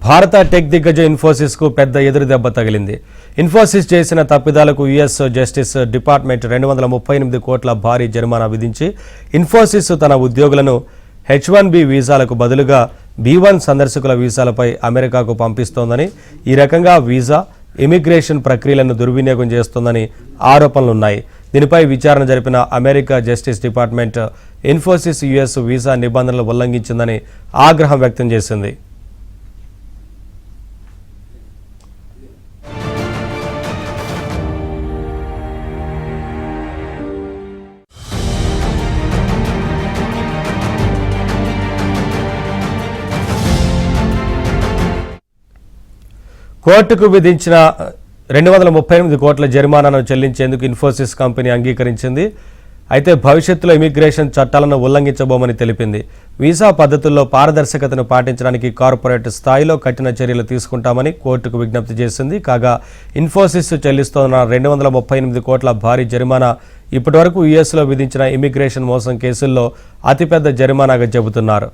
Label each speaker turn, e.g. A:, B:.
A: భారత టెక్ దిగ్గజ ఇన్ఫోసిస్ కు పెద్ద ఎదురు దెబ్బ తగిలింది. ఇన్ఫోసిస్ చేసిన తప్పిదాలకు యుఎస్ జస్టిస్ డిపార్ట్మెంట్ 238 కోట్ల భారీ జరిమానా విధించి ఇన్ఫోసిస్ తన ఉద్యోగులను H1B వీసాలకు బదులుగా B1 సందర్శకుల వీసాలపై అమెరికాకు పంపిస్తోందని, ఈ రకంగా వీసా ఇమిగ్రేషన్ ప్రక్రియలను దుర్వినియోగం చేస్తోందని ఆరోపణలున్నాయి. దీనిపై విచారణ జరిపిన America justice department Infosys US visa నిబంధనలు ఉల్లంఘించిందని ఆగ్రహం వ్యక్తం చేసింది. కోర్టుకు విధించిన 238 కోట్ల జరిమానాను చెల్లించేందుకు ఇన్ఫోసిస్ కంపెనీ అంగీకరించింది. అయితే భవిష్యత్తులో ఇమిగ్రేషన్ చట్టాలను ఉల్లంఘించబోమని తెలిపింది. వీసా పద్ధతుల్లో పారదర్శకతను పాటించడానికి కార్పొరేట్ స్థాయిలో కఠిన చర్యలు తీసుకుంటామని కోర్టుకు విజ్ఞప్తి చేసింది. కాగా ఇన్ఫోసిస్ చెల్లిస్తోన్న 238 కోట్ల భారీ జరిమానా ఇప్పటివరకు యుఎస్లో విధించిన ఇమిగ్రేషన్ మోసం కేసుల్లో అతిపెద్ద జరిమానాగా చెబుతున్నారు.